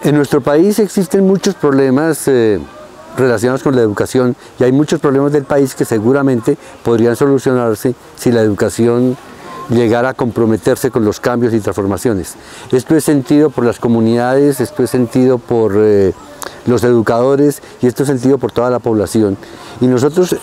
En nuestro país existen muchos problemas relacionados con la educación y hay muchos problemas del país que seguramente podrían solucionarse si la educación llegara a comprometerse con los cambios y transformaciones. Esto es sentido por las comunidades, esto es sentido por los educadores y esto es sentido por toda la población. Y nosotros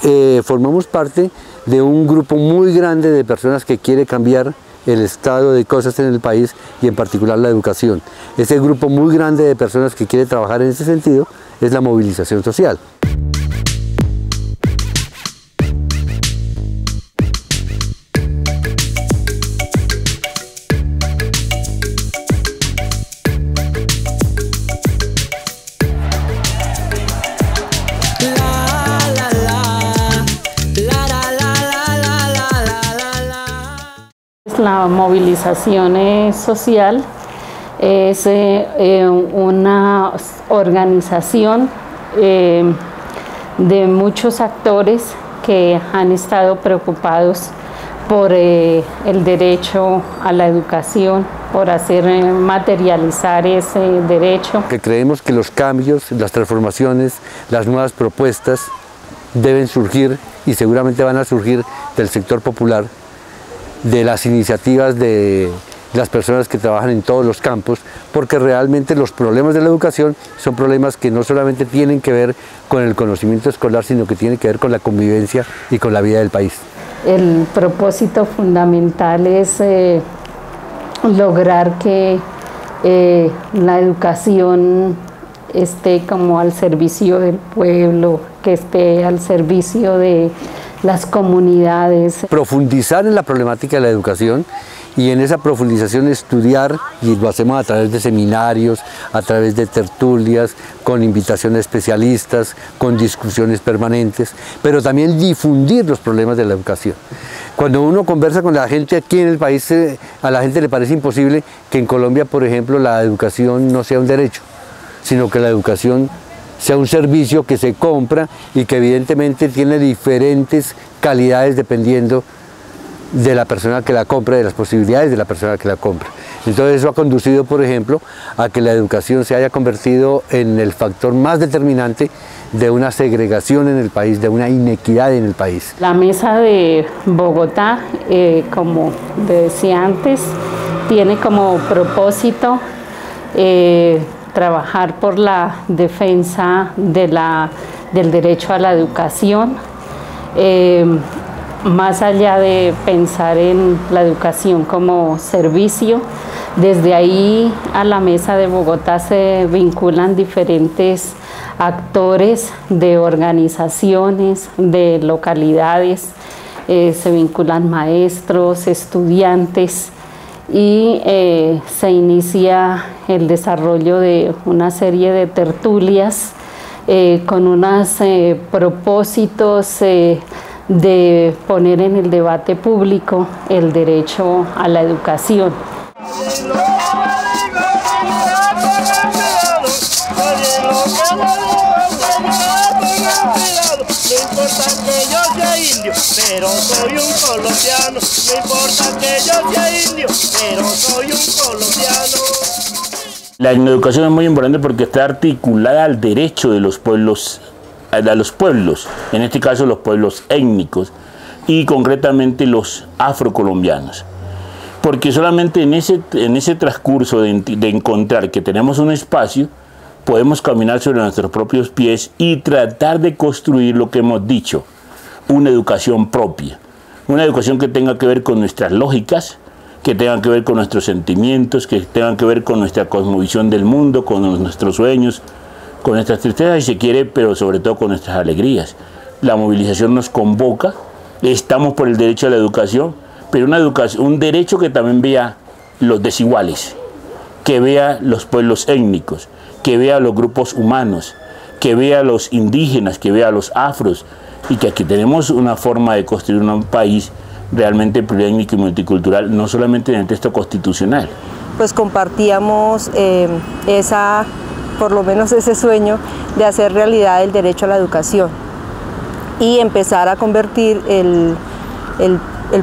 formamos parte de un grupo muy grande de personas que quiere cambiar el estado de cosas en el país y en particular la educación. Ese grupo muy grande de personas que quiere trabajar en ese sentido es la movilización social. La movilización social es una organización de muchos actores que han estado preocupados por el derecho a la educación, por hacer materializar ese derecho. Que creemos que los cambios, las transformaciones, las nuevas propuestas deben surgir y seguramente van a surgir del sector popular, de las iniciativas de las personas que trabajan en todos los campos, porque realmente los problemas de la educación son problemas que no solamente tienen que ver con el conocimiento escolar, sino que tienen que ver con la convivencia y con la vida del país. El propósito fundamental es lograr que la educación esté como al servicio del pueblo, que esté al servicio de las comunidades. Profundizar en la problemática de la educación y en esa profundización estudiar, y lo hacemos a través de seminarios, a través de tertulias, con invitación a especialistas, con discusiones permanentes, pero también difundir los problemas de la educación. Cuando uno conversa con la gente aquí en el país, a la gente le parece imposible que en Colombia, por ejemplo, la educación no sea un derecho, sino que la educación sea un servicio que se compra y que evidentemente tiene diferentes calidades dependiendo de la persona que la compra, de las posibilidades de la persona que la compra. Entonces eso ha conducido, por ejemplo, a que la educación se haya convertido en el factor más determinante de una segregación en el país, de una inequidad en el país. La Mesa de Bogotá, como decía antes, tiene como propósito trabajar por la defensa del derecho a la educación, más allá de pensar en la educación como servicio. Desde ahí a la Mesa de Bogotá se vinculan diferentes actores de organizaciones, de localidades, se vinculan maestros, estudiantes, y se inicia el desarrollo de una serie de tertulias con unos propósitos de poner en el debate público el derecho a la educación. No importa que yo sea indio, pero soy un colombiano. No importa que yo sea indio, pero soy un colombiano. La educación es muy importante porque está articulada al derecho de los pueblos, en este caso los pueblos étnicos y concretamente los afrocolombianos. Porque solamente en ese transcurso de encontrar que tenemos un espacio, podemos caminar sobre nuestros propios pies y tratar de construir lo que hemos dicho, una educación propia, una educación que tenga que ver con nuestras lógicas, que tenga que ver con nuestros sentimientos, que tenga que ver con nuestra cosmovisión del mundo, con nuestros sueños, con nuestras tristezas si se quiere, pero sobre todo con nuestras alegrías. La movilización nos convoca, estamos por el derecho a la educación, pero un derecho que también vea los desiguales, que vea los pueblos étnicos, que vea los grupos humanos, que vea a los indígenas, que vea a los afros, y que aquí tenemos una forma de construir un país realmente plurétnico y multicultural, no solamente en el texto constitucional. Pues compartíamos por lo menos ese sueño de hacer realidad el derecho a la educación y empezar a convertir el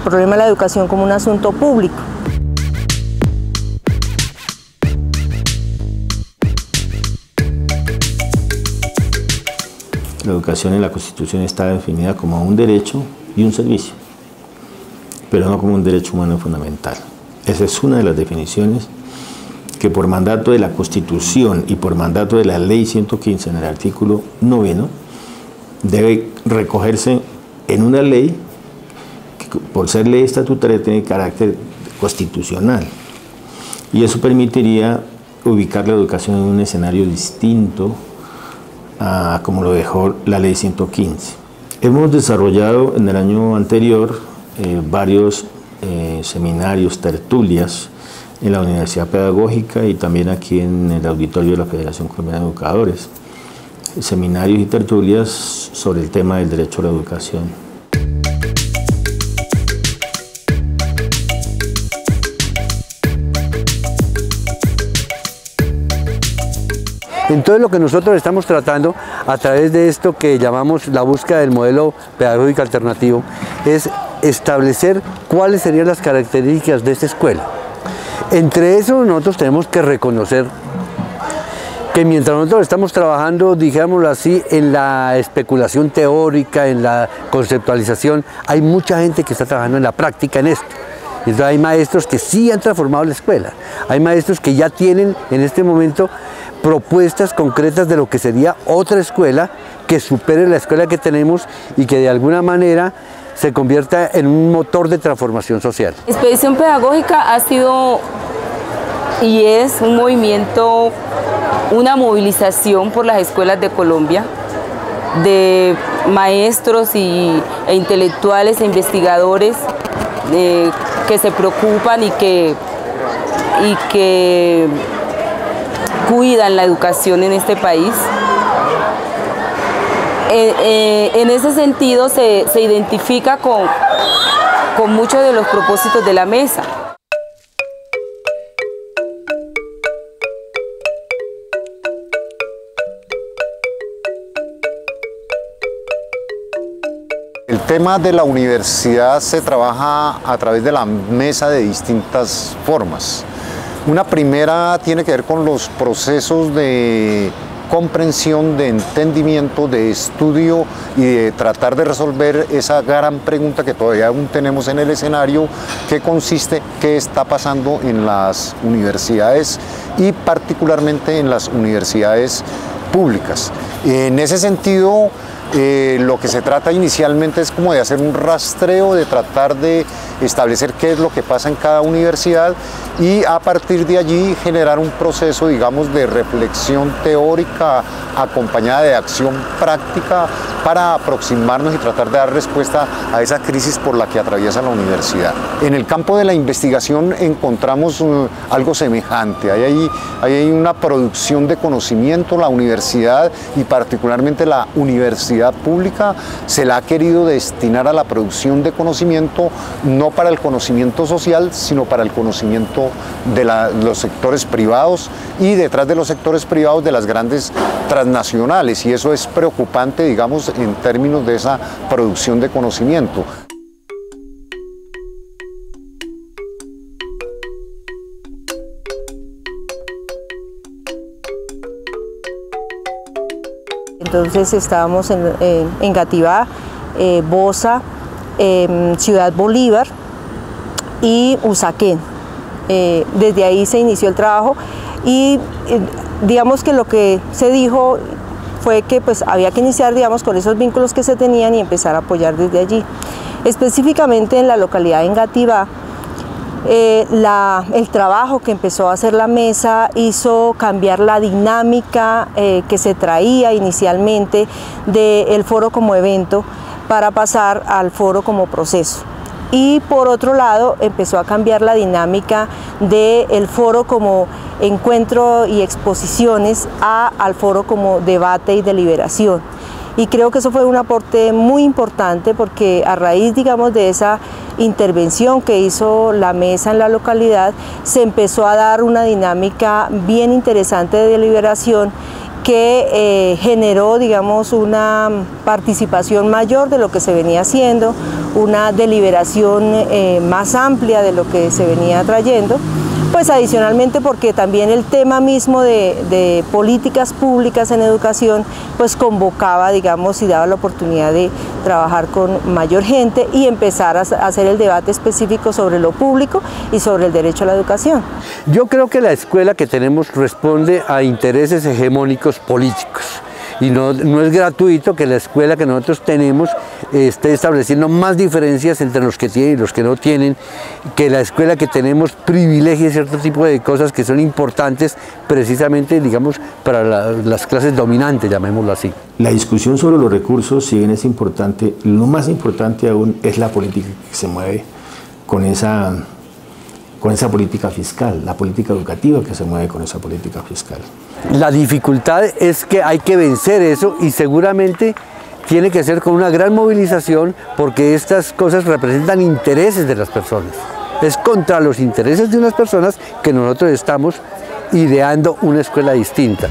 problema de la educación como un asunto público. la educación en la Constitución está definida como un derecho y un servicio, pero no como un derecho humano fundamental. Esa es una de las definiciones que por mandato de la Constitución y por mandato de la Ley 115 en el artículo 9 debe recogerse en una ley que por ser ley estatutaria tiene carácter constitucional, y eso permitiría ubicar la educación en un escenario distinto a como lo dejó la Ley 115. Hemos desarrollado en el año anterior varios seminarios, tertulias en la Universidad Pedagógica y también aquí en el auditorio de la Federación Colombiana de Educadores, seminarios y tertulias sobre el tema del derecho a la educación. Entonces lo que nosotros estamos tratando a través de esto que llamamos la búsqueda del modelo pedagógico alternativo es establecer cuáles serían las características de esta escuela. Entre eso nosotros tenemos que reconocer que mientras nosotros estamos trabajando, digámoslo así, en la especulación teórica, en la conceptualización, hay mucha gente que está trabajando en la práctica en esto. Entonces hay maestros que sí han transformado la escuela, hay maestros que ya tienen en este momento propuestas concretas de lo que sería otra escuela que supere la escuela que tenemos y que de alguna manera se convierta en un motor de transformación social. Expedición Pedagógica ha sido y es un movimiento, una movilización por las escuelas de Colombia, de maestros e intelectuales e investigadores que se preocupan y que cuidan la educación en este país. En ese sentido se identifica con muchos de los propósitos de la mesa. El tema de la universidad se trabaja a través de la mesa de distintas formas. Una primera tiene que ver con los procesos de comprensión, de entendimiento, de estudio y de tratar de resolver esa gran pregunta que todavía aún tenemos en el escenario, que consiste qué está pasando en las universidades y particularmente en las universidades públicas. En ese sentido, lo que se trata inicialmente es como de hacer un rastreo, de tratar de establecer qué es lo que pasa en cada universidad y a partir de allí generar un proceso, digamos, de reflexión teórica acompañada de acción práctica para aproximarnos y tratar de dar respuesta a esa crisis por la que atraviesa la universidad. En el campo de la investigación encontramos algo semejante. Hay una producción de conocimiento. La universidad y particularmente la universidad pública se la ha querido destinar a la producción de conocimiento, no para el conocimiento social, sino para el conocimiento de los sectores privados y detrás de los sectores privados de las grandes transnacionales, y eso es preocupante, digamos, en términos de esa producción de conocimiento. Entonces estábamos en Gativá, Bosa, Ciudad Bolívar y Usaquén. Desde ahí se inició el trabajo y digamos que lo que se dijo fue que pues había que iniciar, digamos, con esos vínculos que se tenían y empezar a apoyar desde allí. Específicamente en la localidad de Engativá, el trabajo que empezó a hacer la mesa hizo cambiar la dinámica que se traía inicialmente del foro como evento para pasar al foro como proceso. Y por otro lado empezó a cambiar la dinámica del foro como encuentro y exposiciones al foro como debate y deliberación. Y creo que eso fue un aporte muy importante porque a raíz, digamos, de esa intervención que hizo la mesa en la localidad, se empezó a dar una dinámica bien interesante de deliberación que generó, digamos, una participación mayor de lo que se venía haciendo, una deliberación más amplia de lo que se venía trayendo, Pues adicionalmente porque también el tema mismo de políticas públicas en educación pues convocaba, digamos, y daba la oportunidad de trabajar con mayor gente y empezar a hacer el debate específico sobre lo público y sobre el derecho a la educación. Yo creo que la escuela que tenemos responde a intereses hegemónicos políticos. Y no es gratuito que la escuela que nosotros tenemos esté estableciendo más diferencias entre los que tienen y los que no tienen, que la escuela que tenemos privilegie cierto tipo de cosas que son importantes precisamente, digamos, para las clases dominantes, llamémoslo así. La discusión sobre los recursos, si bien es importante, lo más importante aún es la política que se mueve con esa política fiscal, la política educativa que se mueve con esa política fiscal. La dificultad es que hay que vencer eso y seguramente tiene que ser con una gran movilización porque estas cosas representan intereses de las personas. Es contra los intereses de unas personas que nosotros estamos ideando una escuela distinta.